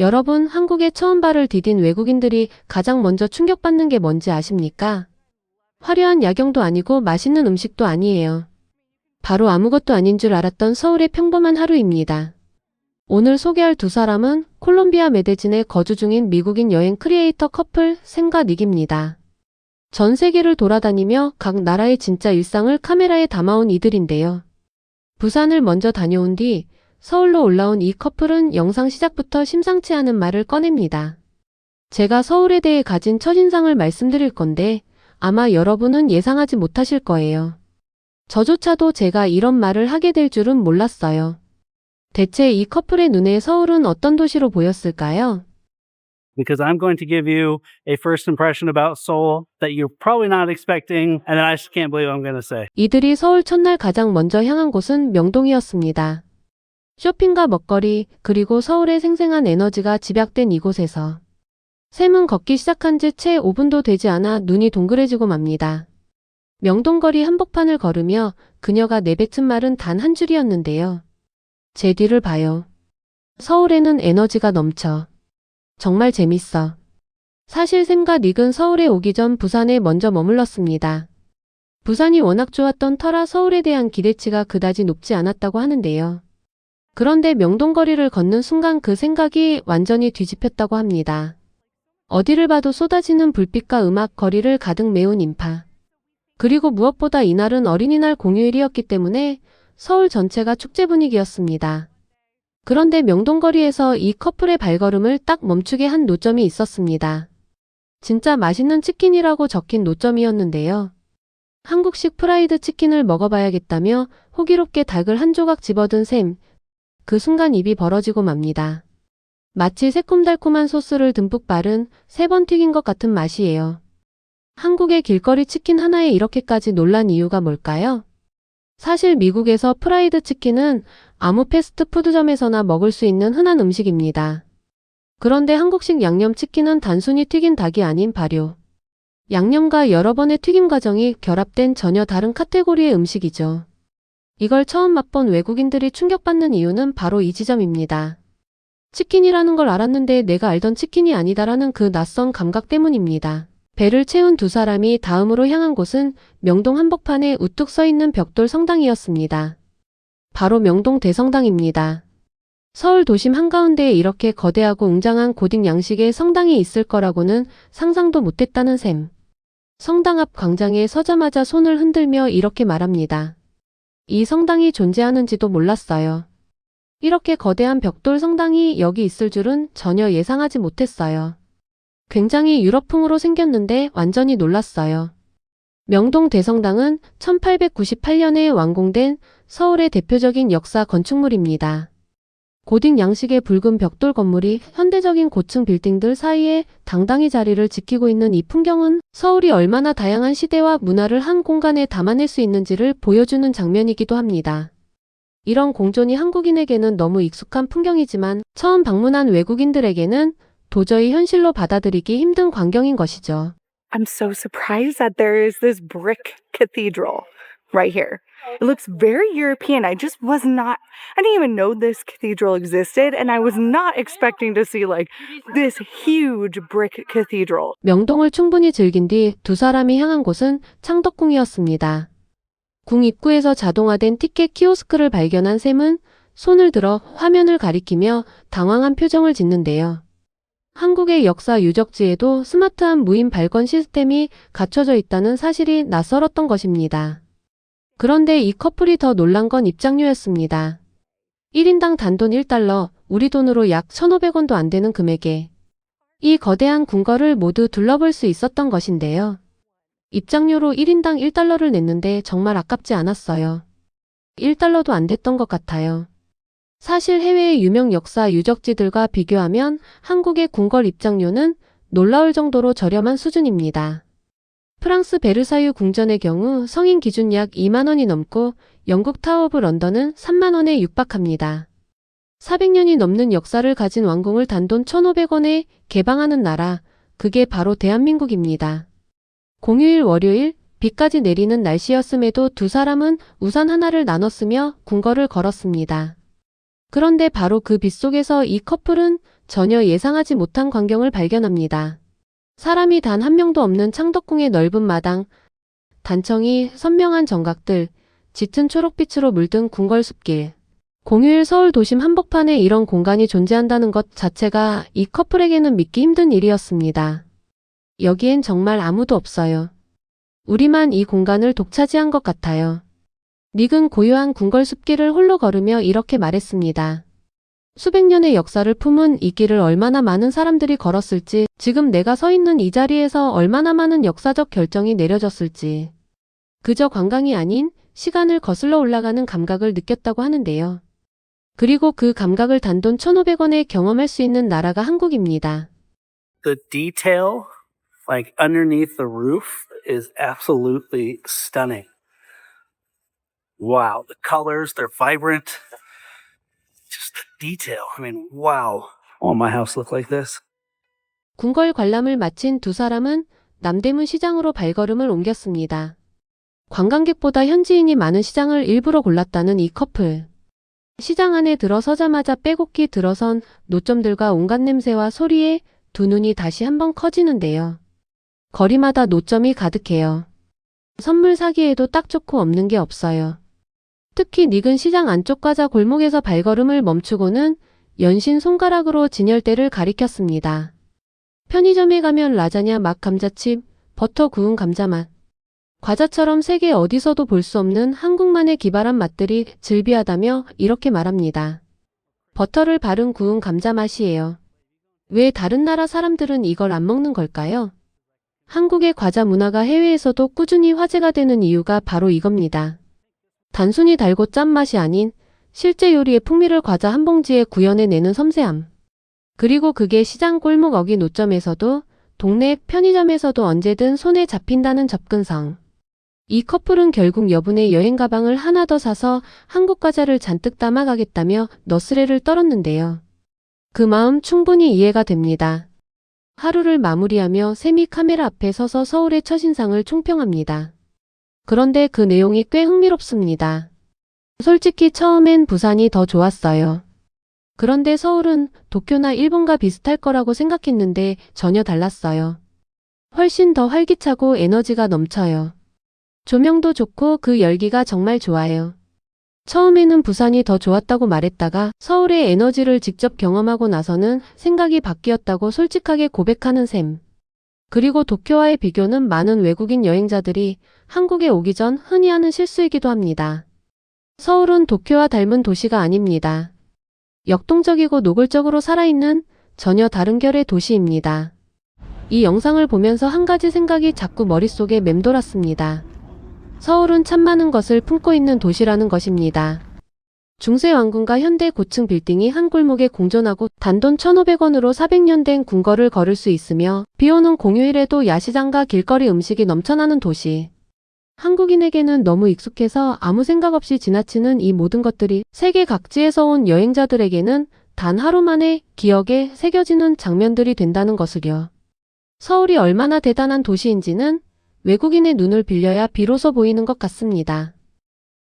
여러분, 한국에 처음 발을 디딘 외국인들이 가장 먼저 충격받는 게 뭔지 아십니까? 화려한 야경도 아니고 맛있는 음식도 아니에요. 바로 아무것도 아닌 줄 알았던 서울의 평범한 하루입니다. 오늘 소개할 두 사람은 콜롬비아 메데진에 거주 중인 미국인 여행 크리에이터 커플 샘과 닉입니다. 전 세계를 돌아다니며 각 나라의 진짜 일상을 카메라에 담아온 이들인데요. 부산을 먼저 다녀온 뒤 서울로 올라온 이 커플은 영상 시작부터 심상치 않은 말을 꺼냅니다. 제가 서울에 대해 가진 첫인상을 말씀드릴 건데 아마 여러분은 예상하지 못하실 거예요. 저조차도 제가 이런 말을 하게 될 줄은 몰랐어요. 대체 이 커플의 눈에 서울은 어떤 도시로 보였을까요? Because I'm going to give you a first impression about Seoul that you're probably not expecting, and that I just can't believe I'm going to say. 이들이 서울 첫날 가장 먼저 향한 곳은 명동이었습니다. 쇼핑과 먹거리, 그리고 서울의 생생한 에너지가 집약된 이곳에서 샘은 걷기 시작한 지 채 5분도 되지 않아 눈이 동그래지고 맙니다. 명동거리 한복판을 걸으며 그녀가 내뱉은 말은 단 한 줄이었는데요. 제 뒤를 봐요. 서울에는 에너지가 넘쳐. 정말 재밌어. 사실 샘과 닉은 서울에 오기 전 부산에 먼저 머물렀습니다. 부산이 워낙 좋았던 터라 서울에 대한 기대치가 그다지 높지 않았다고 하는데요. 그런데 명동거리를 걷는 순간 그 생각이 완전히 뒤집혔다고 합니다. 어디를 봐도 쏟아지는 불빛과 음악, 거리를 가득 메운 인파. 그리고 무엇보다 이날은 어린이날 공휴일이었기 때문에 서울 전체가 축제 분위기였습니다. 그런데 명동거리에서 이 커플의 발걸음을 딱 멈추게 한 노점이 있었습니다. 진짜 맛있는 치킨이라고 적힌 노점이었는데요. 한국식 프라이드 치킨을 먹어봐야겠다며 호기롭게 닭을 한 조각 집어든 샘. 그 순간 입이 벌어지고 맙니다. 마치 새콤달콤한 소스를 듬뿍 바른 3번 튀긴 것 같은 맛이에요. 한국의 길거리 치킨 하나에 이렇게까지 놀란 이유가 뭘까요? 사실 미국에서 프라이드 치킨은 아무 패스트푸드점에서나 먹을 수 있는 흔한 음식입니다. 그런데 한국식 양념치킨은 단순히 튀긴 닭이 아닌 발효. 양념과 여러 번의 튀김 과정이 결합된 전혀 다른 카테고리의 음식이죠. 이걸 처음 맛본 외국인들이 충격받는 이유는 바로 이 지점입니다. 치킨이라는 걸 알았는데 내가 알던 치킨이 아니다라는 그 낯선 감각 때문입니다. 배를 채운 두 사람이 다음으로 향한 곳은 명동 한복판에 우뚝 서 있는 벽돌 성당이었습니다. 바로 명동 대성당입니다. 서울 도심 한가운데에 이렇게 거대하고 웅장한 고딕 양식의 성당이 있을 거라고는 상상도 못했다는 셈. 성당 앞 광장에 서자마자 손을 흔들며 이렇게 말합니다. 이 성당이 존재하는지도 몰랐어요. 이렇게 거대한 벽돌 성당이 여기 있을 줄은 전혀 예상하지 못했어요. 굉장히 유럽풍으로 생겼는데 완전히 놀랐어요. 명동 대성당은 1898년에 완공된 서울의 대표적인 역사 건축물입니다. 고딕 양식의 붉은 벽돌 건물이 현대적인 고층 빌딩들 사이에 당당히 자리를 지키고 있는 이 풍경은 서울이 얼마나 다양한 시대와 문화를 한 공간에 담아낼 수 있는지를 보여주는 장면이기도 합니다. 이런 공존이 한국인에게는 너무 익숙한 풍경이지만 처음 방문한 외국인들에게는 도저히 현실로 받아들이기 힘든 광경인 것이죠. I'm so surprised that there is this brick cathedral right here. It looks very European. I didn't even know this cathedral existed, and I was not expecting to see like this huge brick cathedral. 명동을 충분히 즐긴 뒤 두 사람이 향한 곳은 창덕궁이었습니다. 궁 입구에서 자동화된 티켓 키오스크를 발견한 샘은 손을 들어 화면을 가리키며 당황한 표정을 짓는데요. 한국의 역사 유적지에도 스마트한 무인 발권 시스템이 갖춰져 있다는 사실이 낯설었던 것입니다. 그런데 이 커플이 더 놀란 건 입장료였습니다. 1인당 단돈 1달러, 우리 돈으로 약 1,500원도 안 되는 금액에 이 거대한 궁궐을 모두 둘러볼 수 있었던 것인데요. 입장료로 1인당 1달러를 냈는데 정말 아깝지 않았어요. 1달러도 안 됐던 것 같아요. 사실 해외의 유명 역사 유적지들과 비교하면 한국의 궁궐 입장료는 놀라울 정도로 저렴한 수준입니다. 프랑스 베르사유 궁전의 경우 성인 기준 약 2만 원이 넘고 영국 타워 오브 런던은 3만 원에 육박합니다. 400년이 넘는 역사를 가진 왕궁을 단돈 1,500원에 개방하는 나라, 그게 바로 대한민국입니다. 공휴일 월요일, 비까지 내리는 날씨였음에도 두 사람은 우산 하나를 나눴으며 궁궐을 걸었습니다. 그런데 바로 그 빛 속에서 이 커플은 전혀 예상하지 못한 광경을 발견합니다. 사람이 단 한 명도 없는 창덕궁의 넓은 마당, 단청이 선명한 정각들, 짙은 초록빛으로 물든 궁궐숲길. 공휴일 서울 도심 한복판에 이런 공간이 존재한다는 것 자체가 이 커플에게는 믿기 힘든 일이었습니다. 여기엔 정말 아무도 없어요. 우리만 이 공간을 독차지한 것 같아요. 닉은 고요한 궁궐숲길을 홀로 걸으며 이렇게 말했습니다. 수백 년의 역사를 품은 이 길을 얼마나 많은 사람들이 걸었을지, 지금 내가 서 있는 이 자리에서 얼마나 많은 역사적 결정이 내려졌을지. 그저 관광이 아닌 시간을 거슬러 올라가는 감각을 느꼈다고 하는데요. 그리고 그 감각을 단돈 1,500원에 경험할 수 있는 나라가 한국입니다. The detail, like underneath the roof, is absolutely stunning. Wow, the colors, they're vibrant. Just the detail. I mean, wow. I want my house to look like this. 궁궐 관람을 마친 두 사람은 남대문 시장으로 발걸음을 옮겼습니다. 관광객보다 현지인이 많은 시장을 일부러 골랐다는 이 커플. 시장 안에 들어서자마자 빼곡히 들어선 노점들과 온갖 냄새와 소리에 두 눈이 다시 한번 커지는데요. 거리마다 노점이 가득해요. 선물 사기에도 딱 좋고 없는 게 없어요. 특히 닉은 시장 안쪽 과자 골목에서 발걸음을 멈추고는 연신 손가락으로 진열대를 가리켰습니다. 편의점에 가면 라자냐 막 감자칩, 버터 구운 감자맛. 과자처럼 세계 어디서도 볼 수 없는 한국만의 기발한 맛들이 즐비하다며 이렇게 말합니다. 버터를 바른 구운 감자 맛이에요. 왜 다른 나라 사람들은 이걸 안 먹는 걸까요? 한국의 과자 문화가 해외에서도 꾸준히 화제가 되는 이유가 바로 이겁니다. 단순히 달고 짠 맛이 아닌 실제 요리의 풍미를 과자 한 봉지에 구현해내는 섬세함. 그리고 그게 시장 골목 어기 노점에서도 동네 편의점에서도 언제든 손에 잡힌다는 접근성. 이 커플은 결국 여분의 여행 가방을 하나 더 사서 한국 과자를 잔뜩 담아가겠다며 너스레를 떨었는데요. 그 마음 충분히 이해가 됩니다. 하루를 마무리하며 세미 카메라 앞에 서서 서울의 첫인상을 총평합니다. 그런데 그 내용이 꽤 흥미롭습니다. 솔직히 처음엔 부산이 더 좋았어요. 그런데 서울은 도쿄나 일본과 비슷할 거라고 생각했는데 전혀 달랐어요. 훨씬 더 활기차고 에너지가 넘쳐요. 조명도 좋고 그 열기가 정말 좋아요. 처음에는 부산이 더 좋았다고 말했다가 서울의 에너지를 직접 경험하고 나서는 생각이 바뀌었다고 솔직하게 고백하는 셈. 그리고 도쿄와의 비교는 많은 외국인 여행자들이 한국에 오기 전 흔히 하는 실수이기도 합니다. 서울은 도쿄와 닮은 도시가 아닙니다. 역동적이고 노골적으로 살아있는 전혀 다른 결의 도시입니다. 이 영상을 보면서 한 가지 생각이 자꾸 머릿속에 맴돌았습니다. 서울은 참 많은 것을 품고 있는 도시라는 것입니다. 중세 왕궁과 현대 고층 빌딩이 한 골목에 공존하고 단돈 1,500원으로 400년 된 궁궐을 걸을 수 있으며 비오는 공휴일에도 야시장과 길거리 음식이 넘쳐나는 도시. 한국인에게는 너무 익숙해서 아무 생각 없이 지나치는 이 모든 것들이 세계 각지에서 온 여행자들에게는 단 하루 만에 기억에 새겨지는 장면들이 된다는 것을요. 서울이 얼마나 대단한 도시인지는 외국인의 눈을 빌려야 비로소 보이는 것 같습니다.